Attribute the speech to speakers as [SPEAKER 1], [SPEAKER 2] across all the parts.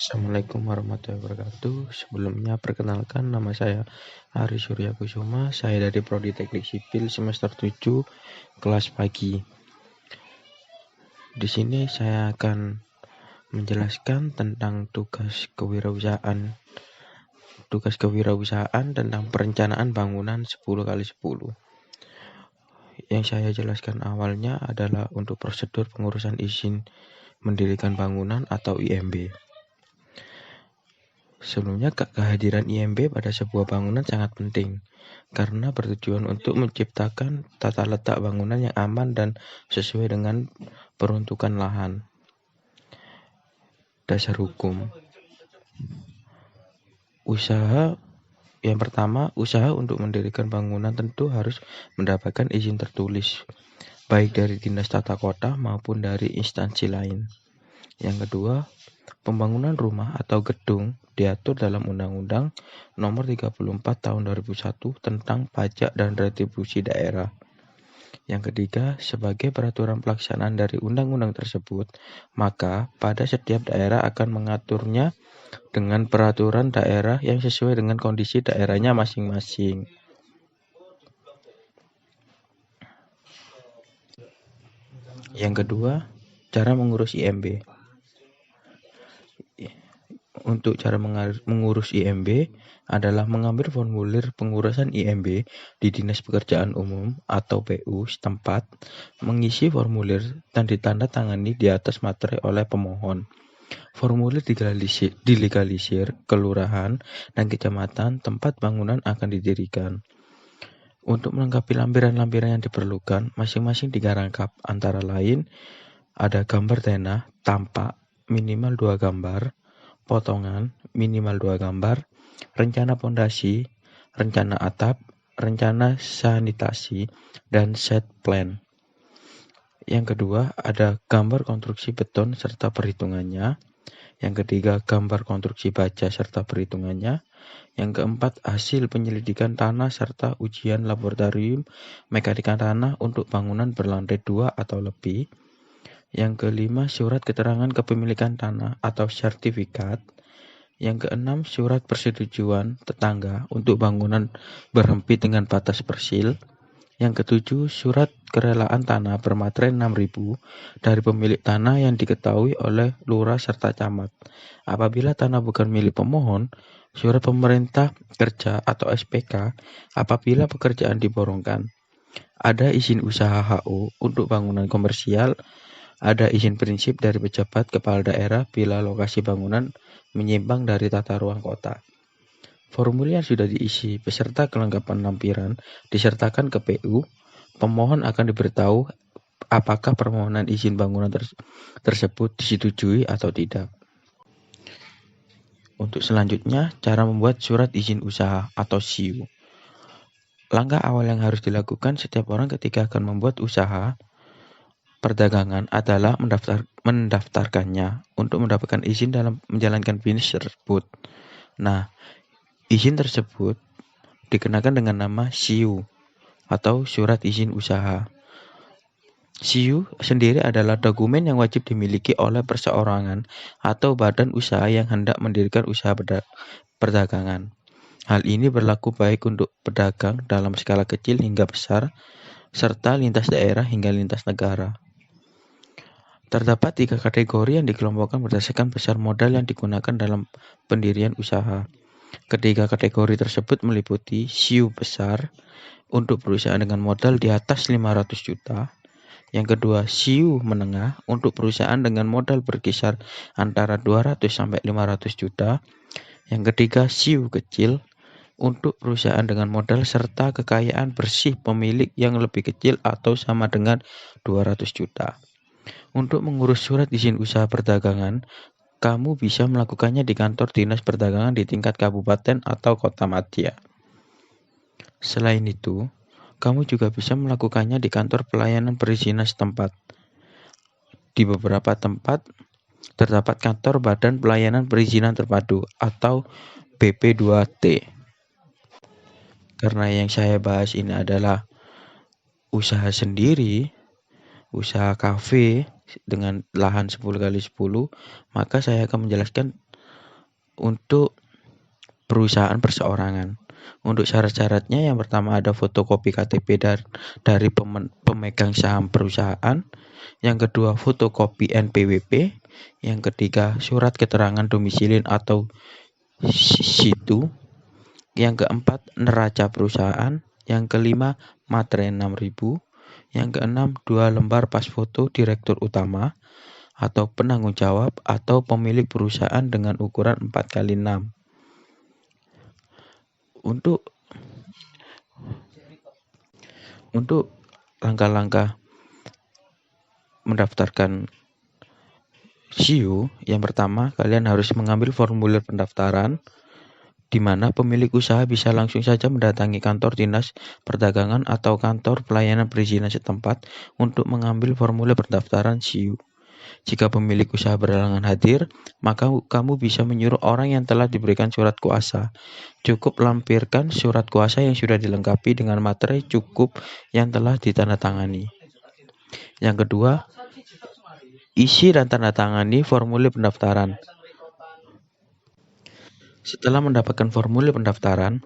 [SPEAKER 1] Assalamualaikum warahmatullahi wabarakatuh. Sebelumnya perkenalkan, nama saya Ari Surya Kusuma. Saya dari Prodi Teknik Sipil semester 7 kelas pagi. Di sini saya akan menjelaskan tentang tugas kewirausahaan tentang perencanaan bangunan 10x10. Yang saya jelaskan awalnya adalah untuk prosedur pengurusan izin mendirikan bangunan atau IMB. Sebelumnya, kehadiran IMB pada sebuah bangunan sangat penting karena bertujuan untuk menciptakan tata letak bangunan yang aman dan sesuai dengan peruntukan lahan. Dasar hukum. Yang pertama, usaha untuk mendirikan bangunan tentu harus mendapatkan izin tertulis, baik dari Dinas Tata Kota maupun dari instansi lain. Yang kedua, pembangunan rumah atau gedung diatur dalam Undang-Undang Nomor 34 Tahun 2001 tentang Pajak dan Retribusi Daerah. Yang ketiga, sebagai peraturan pelaksanaan dari undang-undang tersebut, maka pada setiap daerah akan mengaturnya dengan peraturan daerah yang sesuai dengan kondisi daerahnya masing-masing. Yang kedua, cara mengurus IMB. Untuk cara mengurus IMB adalah mengambil formulir pengurusan IMB di Dinas Pekerjaan Umum atau PU setempat, mengisi formulir dan ditandatangani di atas materai oleh pemohon. Formulir dilegalisir kelurahan dan kecamatan tempat bangunan akan didirikan. Untuk melengkapi lampiran-lampiran yang diperlukan, masing-masing 3 rangkap, antara lain ada gambar tanah tampak minimal 2 gambar, potongan minimal 2 gambar, rencana pondasi, rencana atap, rencana sanitasi, dan set plan. Yang kedua, ada gambar konstruksi beton serta perhitungannya. Yang ketiga, gambar konstruksi baja serta perhitungannya. Yang keempat, hasil penyelidikan tanah serta ujian laboratorium mekanika tanah untuk bangunan berlantai 2 atau lebih. Yang kelima, surat keterangan kepemilikan tanah atau sertifikat. Yang keenam, surat persetujuan tetangga untuk bangunan berhempit dengan batas persil. Yang ketujuh, surat kerelaan tanah bermaterai 6.000 dari pemilik tanah yang diketahui oleh lurah serta camat. Apabila tanah bukan milik pemohon, surat pemerintah kerja atau SPK apabila pekerjaan diborongkan. Ada izin usaha HO untuk bangunan komersial. Ada izin prinsip dari pejabat kepala daerah bila lokasi bangunan menyimpang dari tata ruang kota. Formulir yang sudah diisi beserta kelengkapan lampiran disertakan ke PU. Pemohon akan diberitahu apakah permohonan izin bangunan tersebut disetujui atau tidak. Untuk selanjutnya, cara membuat surat izin usaha atau SIU. Langkah awal yang harus dilakukan setiap orang ketika akan membuat usaha perdagangan adalah mendaftarkannya untuk mendapatkan izin dalam menjalankan bisnis tersebut. Nah, izin tersebut dikenakan dengan nama SIU atau Surat Izin Usaha. SIU sendiri adalah dokumen yang wajib dimiliki oleh perseorangan atau badan usaha yang hendak mendirikan usaha perdagangan. Hal ini berlaku baik untuk pedagang dalam skala kecil hingga besar, serta lintas daerah hingga lintas negara. Terdapat 3 kategori yang dikelompokkan berdasarkan besar modal yang digunakan dalam pendirian usaha. Ketiga kategori tersebut meliputi SIU besar untuk perusahaan dengan modal di atas 500 juta. Yang kedua, SIU menengah untuk perusahaan dengan modal berkisar antara 200 sampai 500 juta. Yang ketiga, SIU kecil untuk perusahaan dengan modal serta kekayaan bersih pemilik yang lebih kecil atau sama dengan 200 juta. Untuk mengurus surat izin usaha perdagangan, kamu bisa melakukannya di kantor Dinas Perdagangan di tingkat kabupaten atau kota madya. Selain itu, kamu juga bisa melakukannya di kantor pelayanan perizinan setempat. Di beberapa tempat terdapat kantor Badan Pelayanan Perizinan Terpadu atau BP2T. Karena yang saya bahas ini adalah usaha sendiri, usaha kafe dengan lahan 10x10, maka saya akan menjelaskan untuk perusahaan perseorangan. Untuk syarat-syaratnya, yang pertama ada fotokopi KTP dari pemegang saham perusahaan. Yang kedua, fotokopi NPWP. Yang ketiga, surat keterangan domisili atau situ. Yang keempat, neraca perusahaan. Yang kelima, materai 6.000. Yang keenam, 2 lembar pas foto direktur utama atau penanggung jawab atau pemilik perusahaan dengan ukuran 4x6. Untuk langkah-langkah mendaftarkan SIU, yang pertama kalian harus mengambil formulir pendaftaran, di mana pemilik usaha bisa langsung saja mendatangi kantor dinas perdagangan atau kantor pelayanan perizinan setempat untuk mengambil formulir pendaftaran SIU. Jika pemilik usaha berhalangan hadir, maka kamu bisa menyuruh orang yang telah diberikan surat kuasa. Cukup lampirkan surat kuasa yang sudah dilengkapi dengan materai cukup yang telah ditandatangani. Yang kedua, isi dan tanda tangani formulir pendaftaran. Setelah mendapatkan formulir pendaftaran,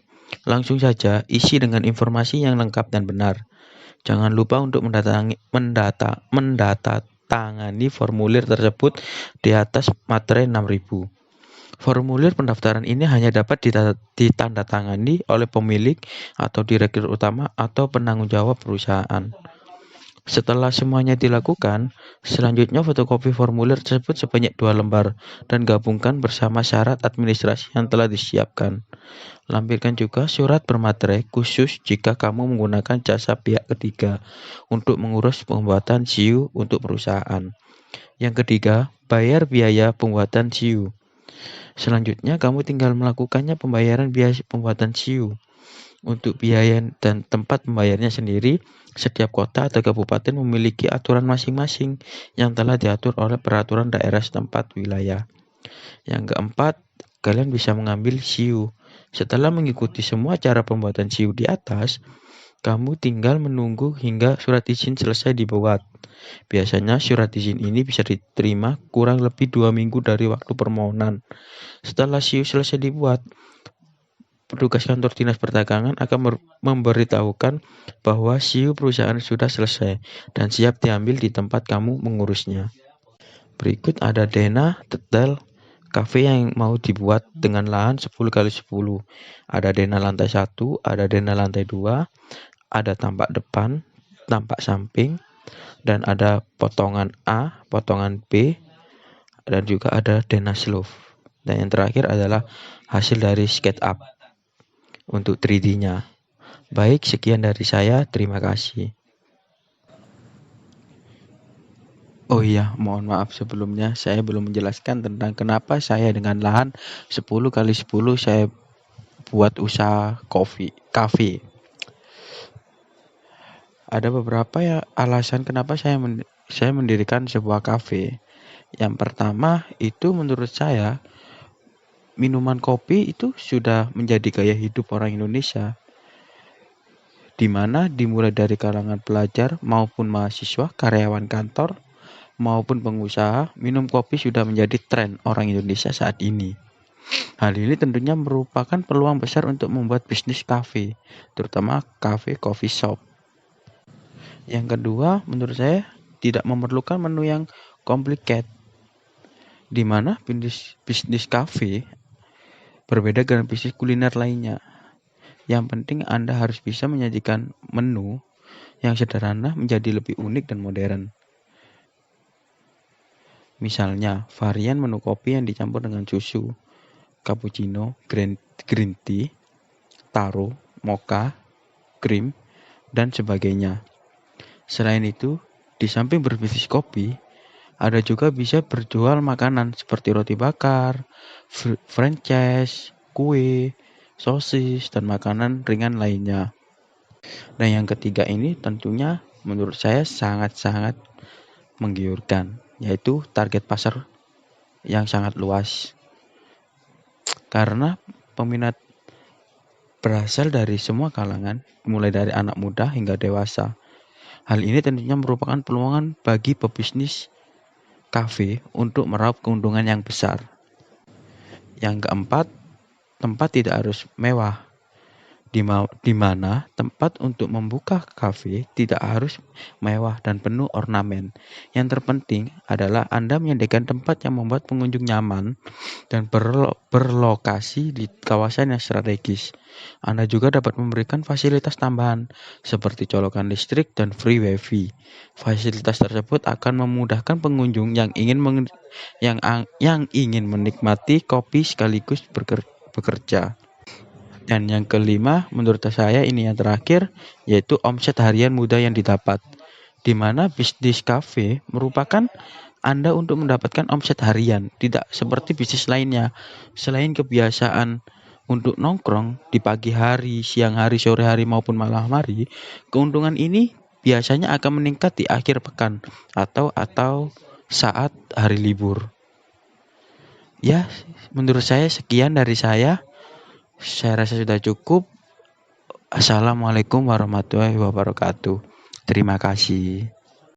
[SPEAKER 1] langsung saja isi dengan informasi yang lengkap dan benar. Jangan lupa untuk mendatangani formulir tersebut di atas materai 6.000. Formulir pendaftaran ini hanya dapat ditandatangani oleh pemilik atau direktur utama atau penanggung jawab perusahaan. Setelah semuanya dilakukan, selanjutnya fotokopi formulir tersebut sebanyak 2 lembar dan gabungkan bersama syarat administrasi yang telah disiapkan. Lampirkan juga surat bermaterai khusus jika kamu menggunakan jasa pihak ketiga untuk mengurus pembuatan SIU untuk perusahaan. Yang ketiga, bayar biaya pembuatan SIU. Selanjutnya, kamu tinggal melakukannya pembayaran biaya pembuatan SIU. Untuk biaya dan tempat membayarnya sendiri, setiap kota atau kabupaten memiliki aturan masing-masing yang telah diatur oleh peraturan daerah setempat wilayah. Yang keempat, kalian bisa mengambil SIU. Setelah mengikuti semua cara pembuatan SIU di atas, kamu tinggal menunggu hingga surat izin selesai dibuat. Biasanya surat izin ini bisa diterima kurang lebih 2 minggu dari waktu permohonan. Setelah SIU selesai dibuat, petugas kantor dinas perdagangan akan memberitahukan bahwa SIU perusahaan sudah selesai dan siap diambil di tempat kamu mengurusnya. Berikut ada denah detail kafe yang mau dibuat dengan lahan 10x10. Ada denah lantai 1, ada denah lantai 2, ada tampak depan, tampak samping, dan ada potongan A, potongan B, dan juga ada denah slope. Dan yang terakhir adalah hasil dari SketchUp untuk 3D-nya. Baik, sekian dari saya. Terima kasih. Oh iya, mohon maaf sebelumnya saya belum menjelaskan tentang kenapa saya dengan lahan 10x10 saya buat usaha kafe. Ada beberapa ya alasan kenapa saya mendirikan sebuah kafe. Yang pertama itu menurut saya minuman kopi itu sudah menjadi gaya hidup orang Indonesia, di mana dimulai dari kalangan pelajar maupun mahasiswa, karyawan kantor, maupun pengusaha, minum kopi sudah menjadi tren orang Indonesia saat ini. Hal ini tentunya merupakan peluang besar untuk membuat bisnis kafe, terutama kafe coffee shop. Yang kedua, menurut saya tidak memerlukan menu yang complicated, di mana bisnis kafe berbeda dengan bisnis kuliner lainnya. Yang penting Anda harus bisa menyajikan menu yang sederhana menjadi lebih unik dan modern. Misalnya, varian menu kopi yang dicampur dengan susu, cappuccino, green tea, taro, mocha, krim, dan sebagainya. Selain itu, di samping berbisnis kopi, ada juga bisa berjual makanan seperti roti bakar, franchise, kue, sosis, dan makanan ringan lainnya. Dan yang ketiga ini tentunya menurut saya sangat-sangat menggiurkan, yaitu target pasar yang sangat luas. Karena peminat berasal dari semua kalangan, mulai dari anak muda hingga dewasa. Hal ini tentunya merupakan peluang bagi pebisnis kafe untuk meraup keuntungan yang besar. Yang keempat, tempat tidak harus mewah. Di mana tempat untuk membuka kafe tidak harus mewah dan penuh ornamen. Yang terpenting adalah Anda menyediakan tempat yang membuat pengunjung nyaman dan berlokasi di kawasan yang strategis. Anda juga dapat memberikan fasilitas tambahan seperti colokan listrik dan free wifi. Fasilitas tersebut akan memudahkan pengunjung yang ingin menikmati kopi sekaligus bekerja. Dan yang kelima, menurut saya ini yang terakhir, yaitu omset harian mudah yang didapat. Di mana bisnis kafe merupakan Anda untuk mendapatkan omset harian, tidak seperti bisnis lainnya. Selain kebiasaan untuk nongkrong di pagi hari, siang hari, sore hari maupun malam hari, keuntungan ini biasanya akan meningkat di akhir pekan atau saat hari libur. Ya, menurut saya sekian dari saya. Saya rasa sudah cukup. Assalamualaikum warahmatullahi wabarakatuh. Terima kasih.